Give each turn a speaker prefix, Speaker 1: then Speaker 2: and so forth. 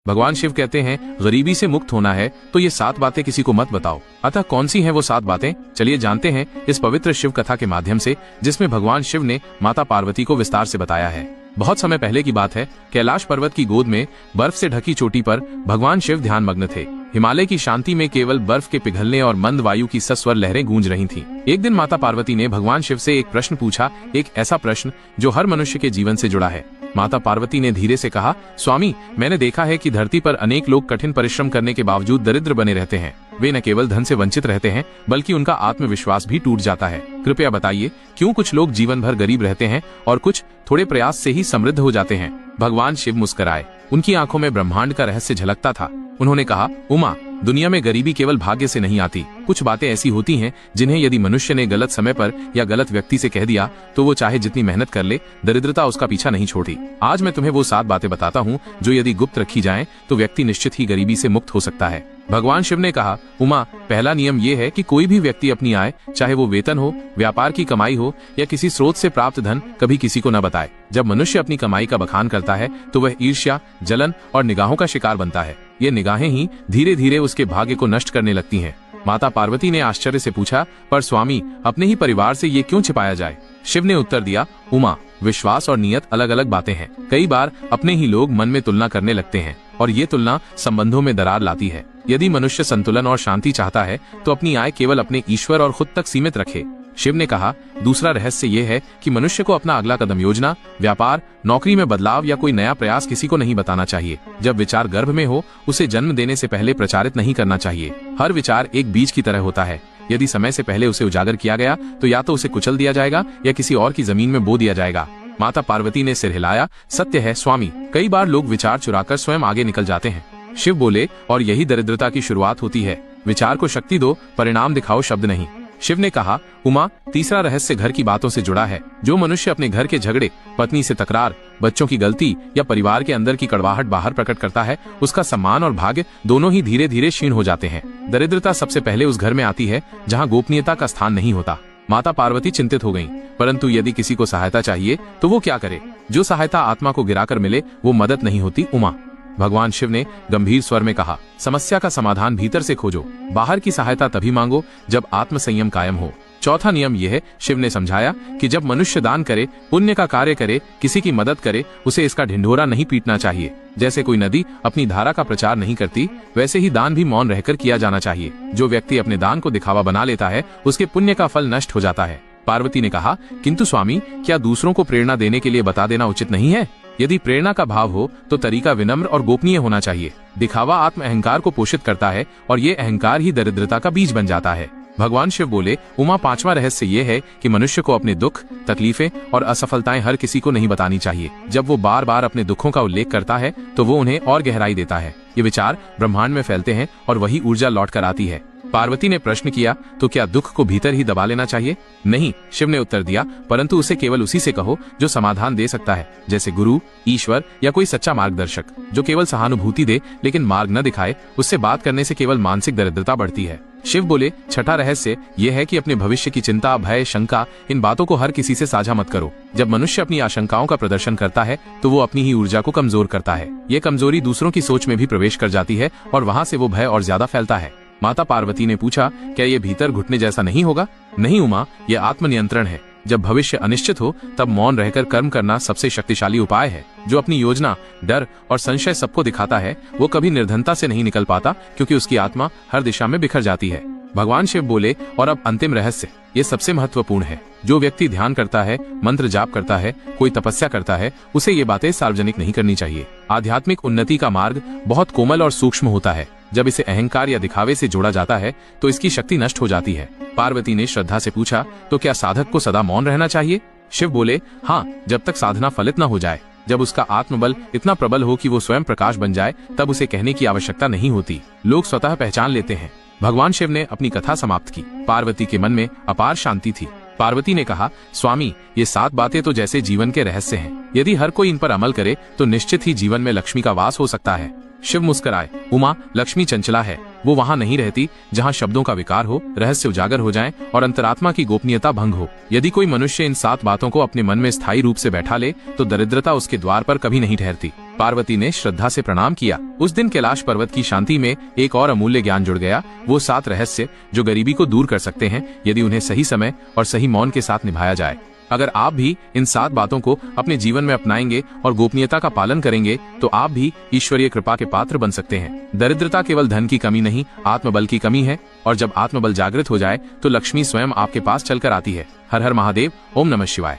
Speaker 1: भगवान शिव कहते हैं, गरीबी से मुक्त होना है तो ये 7 बातें किसी को मत बताओ। अतः कौन सी हैं वो 7 बातें? चलिए जानते हैं इस पवित्र शिव कथा के माध्यम से, जिसमें भगवान शिव ने माता पार्वती को विस्तार से बताया है। बहुत समय पहले की बात है। कैलाश पर्वत की गोद में बर्फ से ढकी चोटी पर भगवान शिव ध्यान मग्न थे। हिमालय की शांति में केवल बर्फ के पिघलने और मंद वायु की सस्वर लहरें गूंज रही थीं। एक दिन माता पार्वती ने भगवान शिव से एक प्रश्न पूछा, एक ऐसा प्रश्न जो हर मनुष्य के जीवन से जुड़ा है। माता पार्वती ने धीरे से कहा, स्वामी, मैंने देखा है कि धरती पर अनेक लोग कठिन परिश्रम करने के बावजूद दरिद्र बने रहते हैं। वे न केवल धन से वंचित रहते हैं, बल्कि उनका आत्मविश्वास भी टूट जाता है। कृपया बताइए, क्यों कुछ लोग जीवन भर गरीब रहते हैं और कुछ थोड़े प्रयास से ही समृद्ध हो जाते हैं? भगवान शिव मुस्कुराए। उनकी आंखों में ब्रह्मांड का रहस्य झलकता था। उन्होंने कहा, उमा, दुनिया में गरीबी केवल भाग्य से नहीं आती। कुछ बातें ऐसी होती हैं जिन्हें यदि मनुष्य ने गलत समय पर या गलत व्यक्ति से कह दिया तो वो चाहे जितनी मेहनत कर ले, दरिद्रता उसका पीछा नहीं छोड़ती। आज मैं तुम्हें वो 7 बातें बताता हूँ जो यदि गुप्त रखी जाएं तो व्यक्ति निश्चित ही गरीबी से मुक्त हो सकता है। भगवान शिव ने कहा, उमा, पहला नियम ये है कि कोई भी व्यक्ति अपनी आय, चाहे वो वेतन हो, व्यापार की कमाई हो या किसी स्रोत से प्राप्त धन, कभी किसी को न बताए। जब मनुष्य अपनी कमाई का बखान करता है तो वह ईर्ष्या, जलन और निगाहों का शिकार बनता है। ये निगाहें ही धीरे धीरे उसके भाग्य को नष्ट करने लगती हैं। माता पार्वती ने आश्चर्य से पूछा, पर स्वामी, अपने ही परिवार से ये क्यों छिपाया जाए? शिव ने उत्तर दिया, उमा, विश्वास और नियत अलग अलग बातें हैं। कई बार अपने ही लोग मन में तुलना करने लगते हैं और ये तुलना संबंधों में दरार लाती है। यदि मनुष्य संतुलन और शांति चाहता है तो अपनी आय केवल अपने ईश्वर और खुद तक सीमित रखे। शिव ने कहा, दूसरा रहस्य ये है कि मनुष्य को अपना अगला कदम, योजना, व्यापार, नौकरी में बदलाव या कोई नया प्रयास किसी को नहीं बताना चाहिए। जब विचार गर्भ में हो, उसे जन्म देने से पहले प्रचारित नहीं करना चाहिए। हर विचार एक बीज की तरह होता है। यदि समय से पहले उसे उजागर किया गया तो या तो उसे कुचल दिया जाएगा या किसी और की जमीन में बो दिया जाएगा। माता पार्वती ने सिर हिलाया, सत्य है स्वामी, कई बार लोग विचार चुराकर स्वयं आगे निकल जाते हैं। शिव बोले, और यही दरिद्रता की शुरुआत होती है। विचार को शक्ति दो, परिणाम दिखाओ, शब्द नहीं। शिव ने कहा, उमा, तीसरा रहस्य घर की बातों से जुड़ा है। जो मनुष्य अपने घर के झगड़े, पत्नी से तकरार, बच्चों की गलती या परिवार के अंदर की कड़वाहट बाहर प्रकट करता है, उसका सम्मान और भाग्य दोनों ही धीरे धीरे क्षीण हो जाते हैं। दरिद्रता सबसे पहले उस घर में आती है जहाँ गोपनीयता का स्थान नहीं होता। माता पार्वती चिंतित हो गईं, परंतु यदि किसी को सहायता चाहिए तो वो क्या करे? जो सहायता आत्मा को गिराकर मिले वो मदद नहीं होती, उमा। भगवान शिव ने गंभीर स्वर में कहा, समस्या का समाधान भीतर से खोजो। बाहर की सहायता तभी मांगो जब आत्म संयम कायम हो। चौथा नियम यह है, शिव ने समझाया, कि जब मनुष्य दान करे, पुण्य का कार्य करे, किसी की मदद करे, उसे इसका ढिंढोरा नहीं पीटना चाहिए। जैसे कोई नदी अपनी धारा का प्रचार नहीं करती, वैसे ही दान भी मौन रहकर किया जाना चाहिए। जो व्यक्ति अपने दान को दिखावा बना लेता है, उसके पुण्य का फल नष्ट हो जाता है। पार्वती ने कहा, किंतु स्वामी, क्या दूसरों को प्रेरणा देने के लिए बता देना उचित नहीं है? यदि प्रेरणा का भाव हो तो तरीका विनम्र और गोपनीय होना चाहिए। दिखावा आत्म अहंकार को पोषित करता है और ये अहंकार ही दरिद्रता का बीज बन जाता है। भगवान शिव बोले, उमा, 5वां रहस्य ये है कि मनुष्य को अपने दुख, तकलीफें और असफलताएं हर किसी को नहीं बतानी चाहिए। जब वो बार बार अपने दुखों का उल्लेख करता है तो वो उन्हें और गहराई देता है। ये विचार ब्रह्मांड में फैलते हैं और वही ऊर्जा लौट कर आती है। पार्वती ने प्रश्न किया, तो क्या दुख को भीतर ही दबा लेना चाहिए? नहीं, शिव ने उत्तर दिया, परंतु उसे केवल उसी से कहो जो समाधान दे सकता है, जैसे गुरु, ईश्वर या कोई सच्चा मार्गदर्शक। जो केवल सहानुभूति दे लेकिन मार्ग न दिखाए, उससे बात करने से केवल मानसिक दरिद्रता बढ़ती है। शिव बोले, छठा रहस्य यह है कि अपने भविष्य की चिंता, भय, शंका, इन बातों को हर किसी से साझा मत करो। जब मनुष्य अपनी आशंकाओं का प्रदर्शन करता है तो वो अपनी ही ऊर्जा को कमजोर करता है। ये कमजोरी दूसरों की सोच में भी प्रवेश कर जाती है और वहां से वो भय और ज्यादा फैलता है। माता पार्वती ने पूछा, क्या ये भीतर घुटने जैसा नहीं होगा? नहीं उमा, ये आत्मनियंत्रण है। जब भविष्य अनिश्चित हो तब मौन रहकर कर्म करना सबसे शक्तिशाली उपाय है। जो अपनी योजना, डर और संशय सबको दिखाता है, वो कभी निर्धनता से नहीं निकल पाता, क्योंकि उसकी आत्मा हर दिशा में बिखर जाती है। भगवान शिव बोले, और अब अंतिम रहस्य, ये सबसे महत्वपूर्ण है। जो व्यक्ति ध्यान करता है, मंत्र जाप करता है, कोई तपस्या करता है, उसे ये बातें सार्वजनिक नहीं करनी चाहिए। आध्यात्मिक उन्नति का मार्ग बहुत कोमल और सूक्ष्म होता है। जब इसे अहंकार या दिखावे से जोड़ा जाता है तो इसकी शक्ति नष्ट हो जाती है। पार्वती ने श्रद्धा से पूछा, तो क्या साधक को सदा मौन रहना चाहिए? शिव बोले, हाँ, जब तक साधना फलित न हो जाए। जब उसका आत्मबल इतना प्रबल हो कि वो स्वयं प्रकाश बन जाए, तब उसे कहने की आवश्यकता नहीं होती। लोग स्वतः पहचान लेते हैं। भगवान शिव ने अपनी कथा समाप्त की। पार्वती के मन में अपार शांति थी। पार्वती ने कहा, स्वामी, ये 7 बातें तो जैसे जीवन के रहस्य हैं। यदि हर कोई इन पर अमल करे तो निश्चित ही जीवन में लक्ष्मी का वास हो सकता है। शिव मुस्कुराए, उमा, लक्ष्मी चंचला है। वो वहाँ नहीं रहती जहाँ शब्दों का विकार हो, रहस्य उजागर हो जाएं और अंतरात्मा की गोपनीयता भंग हो। यदि कोई मनुष्य इन 7 बातों को अपने मन में स्थायी रूप से बैठा ले तो दरिद्रता उसके द्वार पर कभी नहीं ठहरती। पार्वती ने श्रद्धा से प्रणाम किया। उस दिन कैलाश पर्वत की शांति में एक और अमूल्य ज्ञान जुड़ गया, वो 7 रहस्य जो गरीबी को दूर कर सकते हैं यदि उन्हें सही समय और सही मौन के साथ निभाया जाए। अगर आप भी इन 7 बातों को अपने जीवन में अपनाएंगे और गोपनीयता का पालन करेंगे तो आप भी ईश्वरीय कृपा के पात्र बन सकते हैं। दरिद्रता केवल धन की कमी नहीं, आत्मबल की कमी है, और जब आत्मबल जागृत हो जाए तो लक्ष्मी स्वयं आपके पास चलकर आती है। हर हर महादेव। ओम नमः शिवाय।